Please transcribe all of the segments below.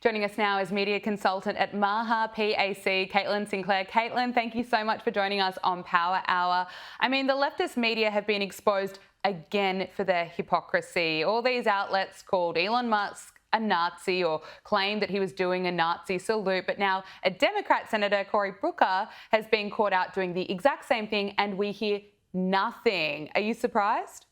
Joining us now is media consultant at MAHA PAC, Caitlin Sinclair. Caitlin, thank you so much for joining us on Power Hour. I mean, the leftist media have been exposed again for their hypocrisy. All these outlets called Elon Musk a Nazi or claimed that he was doing a Nazi salute, but now a Democrat Senator, Cory Booker, has been caught out doing the exact same thing, and we hear nothing. Are you surprised?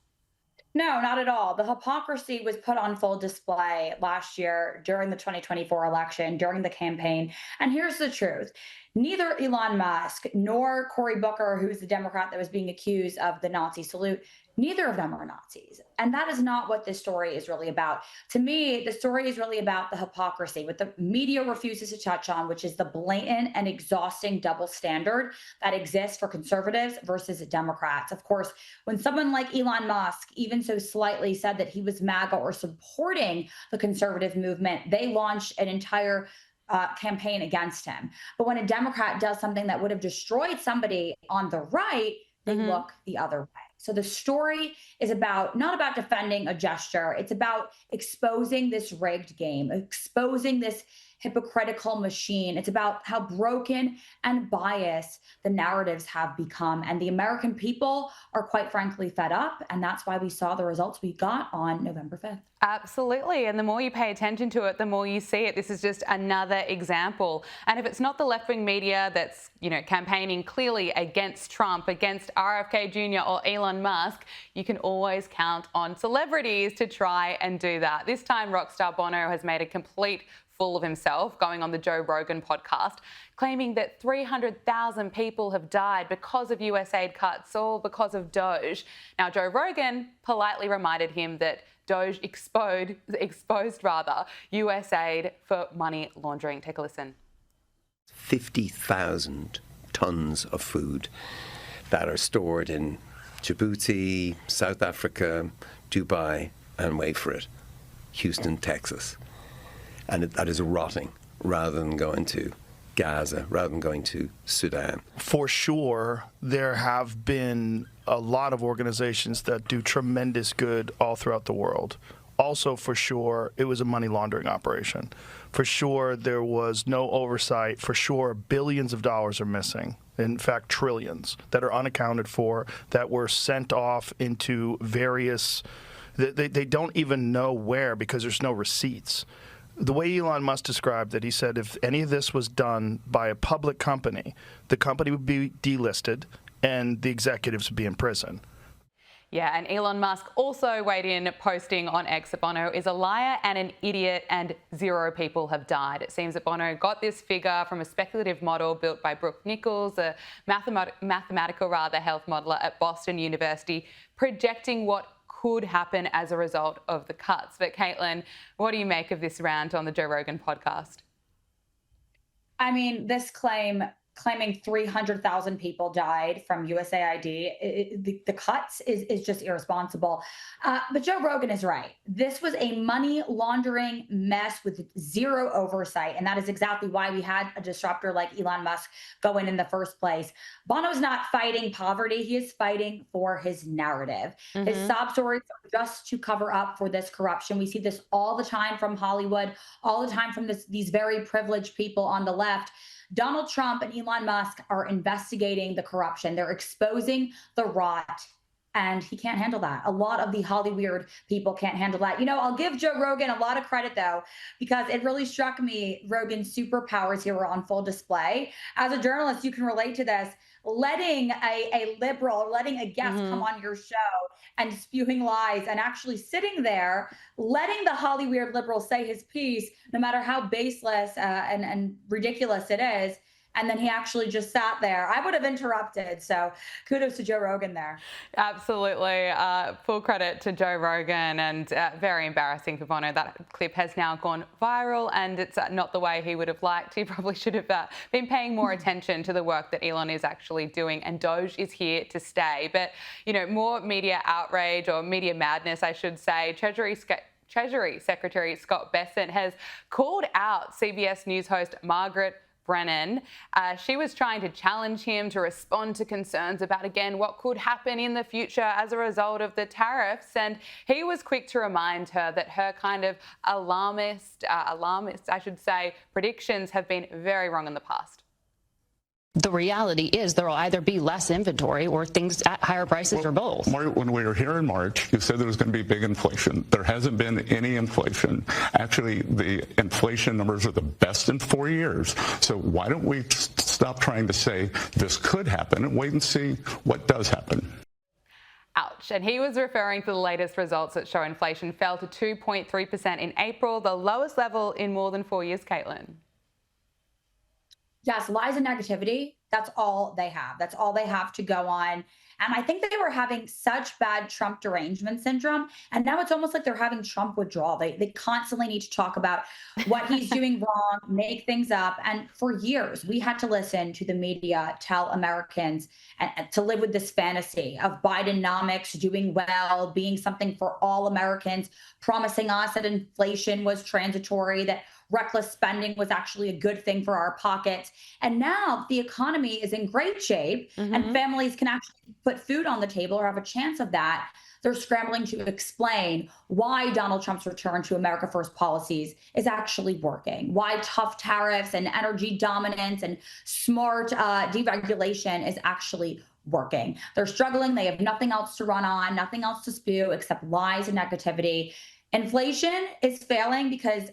No, not at all. The hypocrisy was put on full display last year during the 2024 election, during the campaign. And here's the truth. Neither Elon Musk nor Cory Booker, who's the Democrat that was being accused of the Nazi salute, neither of them are Nazis. And that is not what this story is really about. To me, the story is really about the hypocrisy, what the media refuses to touch on, which is the blatant and exhausting double standard that exists for conservatives versus Democrats. Of course, when someone like Elon Musk even so slightly said that he was MAGA or supporting the conservative movement, they launched an entire campaign against him. But when a Democrat does something that would have destroyed somebody on the right, they look the other way. So the story is not about defending a gesture. It's about exposing this rigged game, exposing this hypocritical machine. It's about how broken and biased the narratives have become. And the American people are quite frankly fed up. And that's why we saw the results we got on November 5th. Absolutely. And the more you pay attention to it, the more you see it. This is just another example. And if it's not the left-wing media that's, campaigning clearly against Trump, against RFK Jr. or Elon Musk, you can always count on celebrities to try and do that. This time, rock star Bono has made a complete fool of himself, going on the Joe Rogan podcast, claiming that 300,000 people have died because of USAID cuts or because of DOGE. Now, Joe Rogan politely reminded him that DOGE exposed USAID for money laundering. Take a listen. 50,000 tons of food that are stored in Djibouti, South Africa, Dubai, and wait for it, Houston, Texas. And that is rotting rather than going to Gaza, rather than going to Sudan. For sure, there have been a lot of organizations that do tremendous good all throughout the world. Also, for sure, it was a money laundering operation. For sure, there was no oversight. For sure, billions of dollars are missing. In fact, trillions that are unaccounted for, that were sent off into various, they don't even know where because there's no receipts. The way Elon Musk described it, he said if any of this was done by a public company, the company would be delisted and the executives would be in prison. Yeah, and Elon Musk also weighed in, posting on X that Bono is a liar and an idiot and 0 people have died. It seems that Bono got this figure from a speculative model built by Brooke Nichols, a mathematical health modeler at Boston University, projecting what could happen as a result of the cuts. But Caitlin, what do you make of this rant on the Joe Rogan podcast? I mean, this claiming 300,000 people died from USAID, the cuts is just irresponsible. But Joe Rogan is right. This was a money laundering mess with 0 oversight. And that is exactly why we had a disruptor like Elon Musk go in the first place. Bono's not fighting poverty. He is fighting for his narrative. His sob stories are just to cover up for this corruption. We see this all the time from Hollywood, all the time from these very privileged people on the left. Donald Trump and Elon Musk are investigating the corruption. They're exposing the rot, and he can't handle that. A lot of the Hollywood people can't handle that. I'll give Joe Rogan a lot of credit, though, because it really struck me Rogan's superpowers here were on full display. As a journalist, you can relate to this. Letting a liberal, letting a guest come on your show and spewing lies and actually sitting there, letting the Hollywood liberal say his piece, no matter how baseless and ridiculous it is. And then he actually just sat there. I would have interrupted. So kudos to Joe Rogan there. Absolutely. Full credit to Joe Rogan, and very embarrassing for Bono. That clip has now gone viral, and it's not the way he would have liked. He probably should have been paying more attention to the work that Elon is actually doing, and DOGE is here to stay. But, more media outrage, or media madness, I should say. Treasury Secretary Scott Bessent has called out CBS News host Margaret Brennan. She was trying to challenge him to respond to concerns about, again, what could happen in the future as a result of the tariffs. And he was quick to remind her that her kind of alarmist, I should say, predictions have been very wrong in the past. The reality is there will either be less inventory or things at higher prices or both. When we were here in March, you said there was going to be big inflation. There hasn't been any inflation. Actually, the inflation numbers are the best in 4 years. So why don't we stop trying to say this could happen and wait and see what does happen? Ouch. And he was referring to the latest results that show inflation fell to 2.3% in April, the lowest level in more than 4 years, Caitlin. Yes, lies and negativity, that's all they have. That's all they have to go on. And I think they were having such bad Trump derangement syndrome. And now it's almost like they're having Trump withdrawal. They constantly need to talk about what he's doing wrong, make things up. And for years, we had to listen to the media tell Americans to live with this fantasy of Bidenomics, doing well, being something for all Americans, promising us that inflation was transitory, that reckless spending was actually a good thing for our pockets. And now the economy is in great shape and families can actually put food on the table or have a chance of that. They're scrambling to explain why Donald Trump's return to America First policies is actually working, why tough tariffs and energy dominance and smart deregulation is actually working. They're struggling. They have nothing else to run on, nothing else to spew except lies and negativity. Inflation is failing because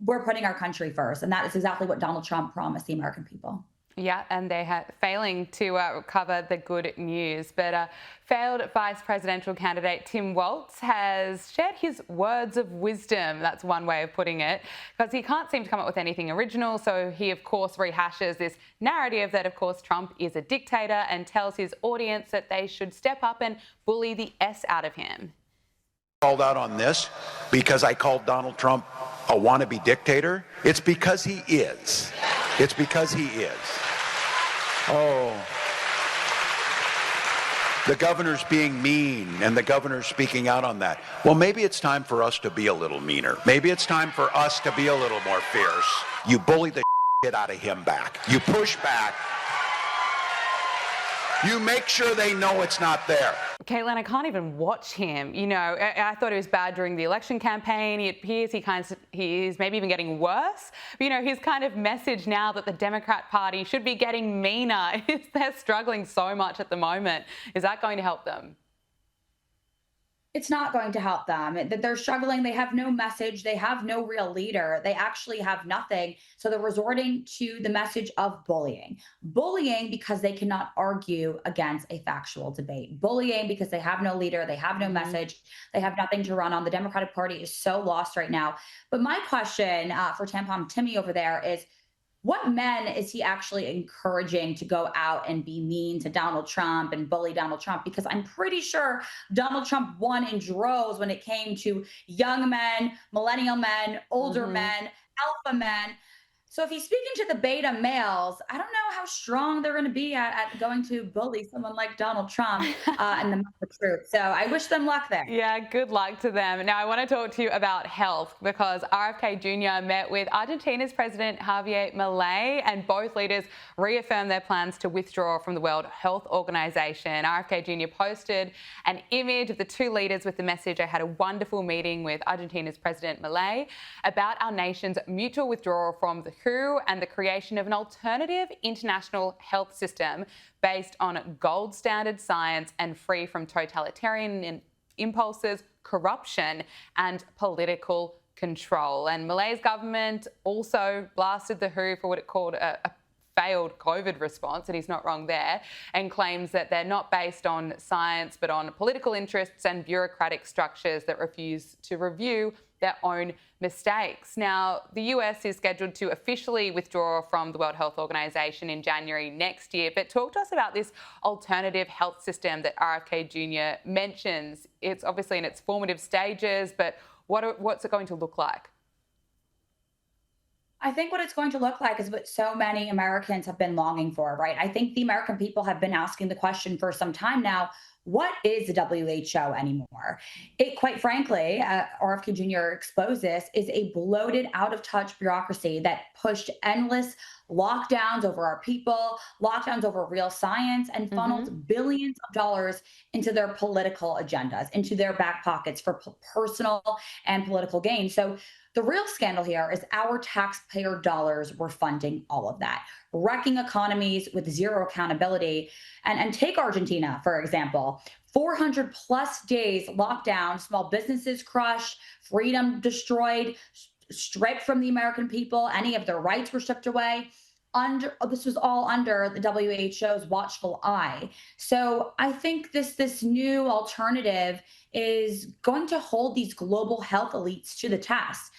we're putting our country first. And that is exactly what Donald Trump promised the American people. Yeah, and they are failing to cover the good news. But failed vice presidential candidate Tim Walz has shared his words of wisdom. That's one way of putting it, because he can't seem to come up with anything original. So he, of course, rehashes this narrative that, of course, Trump is a dictator and tells his audience that they should step up and bully the S out of him. Called out on this because I called Donald Trump a wannabe dictator. It's because he is. It's because he is. Oh. The governor's being mean and the governor's speaking out on that. Well, maybe it's time for us to be a little meaner. Maybe it's time for us to be a little more fierce. You bully the shit out of him back. You push back. You make sure they know it's not there. Caitlin, I can't even watch him. You know, I thought it was bad during the election campaign. It appears he's maybe even getting worse. But, you know, his kind of message now that the Democrat Party should be getting meaner. They're struggling so much at the moment. Is that going to help them? It's not going to help them. They're struggling. They have no message. They have no real leader. They actually have nothing. So they're resorting to the message of bullying. Bullying because they cannot argue against a factual debate. Bullying because they have no leader. They have no message. They have nothing to run on. The Democratic Party is so lost right now. But my question for Tampon Timmy over there is, what men is he actually encouraging to go out and be mean to Donald Trump and bully Donald Trump? Because I'm pretty sure Donald Trump won in droves when it came to young men, millennial men, older men, alpha men. So if he's speaking to the beta males, I don't know how strong they're going to be at going to bully someone like Donald Trump and the truth. So I wish them luck there. Yeah, good luck to them. Now, I want to talk to you about health because RFK Jr. met with Argentina's President Javier Milei, and both leaders reaffirmed their plans to withdraw from the World Health Organization. RFK Jr. posted an image of the two leaders with the message, "I had a wonderful meeting with Argentina's President Milei about our nation's mutual withdrawal from the WHO and the creation of an alternative international health system based on gold standard science and free from totalitarian impulses, corruption and political control." And Milei's government also blasted the WHO for what it called a failed COVID response, and he's not wrong there, and claims that they're not based on science but on political interests and bureaucratic structures that refuse to review their own mistakes. Now, the US is scheduled to officially withdraw from the World Health Organization in January next year. But talk to us about this alternative health system that RFK Jr. mentions. It's obviously in its formative stages, but what's it going to look like? I I think what it's going to look like is what so many Americans have been longing for, right? I think the American people have been asking the question for some time now, what is the WHO anymore? It, quite frankly, RFK Jr. exposed this, is a bloated, out of touch bureaucracy that pushed endless lockdowns over our people, lockdowns over real science, and funneled billions of dollars into their political agendas, into their back pockets for personal and political gain. So the real scandal here is our taxpayer dollars were funding all of that, wrecking economies with zero accountability. And take Argentina, for example, 400 plus days lockdown, small businesses crushed, freedom destroyed, stripped from the American people, any of their rights were stripped away. This was all under the WHO's watchful eye. So I think this new alternative is going to hold these global health elites to the test.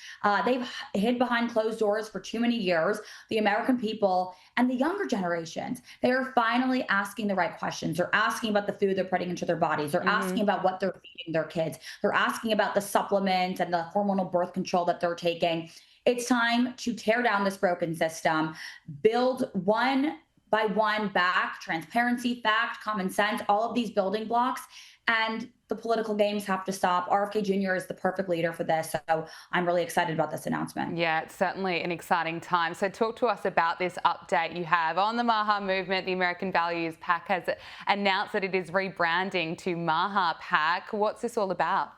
They've hid behind closed doors for too many years. The American people and the younger generations, they are finally asking the right questions. They're asking about the food they're putting into their bodies. They're asking about what they're feeding their kids. They're asking about the supplements and the hormonal birth control that they're taking. It's time to tear down this broken system, build one by one back transparency, fact, common sense, all of these building blocks. And the political games have to stop. RFK Jr. is the perfect leader for this. So I'm really excited about this announcement. Yeah, it's certainly an exciting time. So talk to us about this update you have on the MAHA movement. The American Values PAC has announced that it is rebranding to MAHA PAC. What's this all about?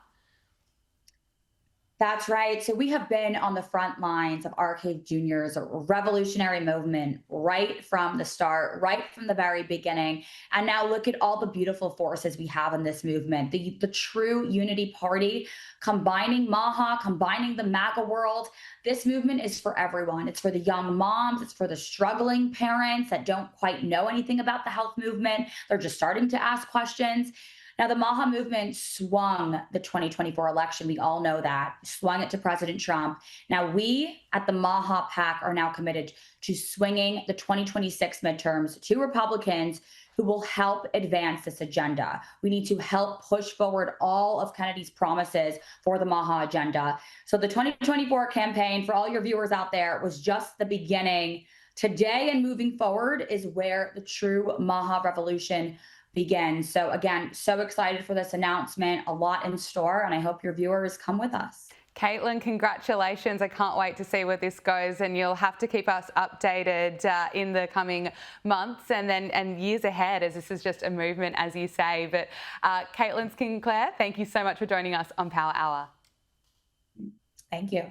That's right. So we have been on the front lines of RFK Jr.'s revolutionary movement right from the start, right from the very beginning. And now look at all the beautiful forces we have in this movement. The true unity party, combining MAHA, combining the MAGA world. This movement is for everyone. It's for the young moms. It's for the struggling parents that don't quite know anything about the health movement. They're just starting to ask questions. Now, the MAHA movement swung the 2024 election. We all know that, swung it to President Trump. Now, we at the MAHA PAC are now committed to swinging the 2026 midterms to Republicans who will help advance this agenda. We need to help push forward all of Kennedy's promises for the MAHA agenda. So the 2024 campaign, for all your viewers out there, was just the beginning. Today and moving forward is where the true MAHA revolution begins. So again, so excited for this announcement, a lot in store, and I hope your viewers come with us. Caitlin, congratulations. I can't wait to see where this goes, and you'll have to keep us updated in the coming months and years ahead, as this is just a movement, as you say. But Caitlin Sinclair, thank you so much for joining us on Power Hour. Thank you.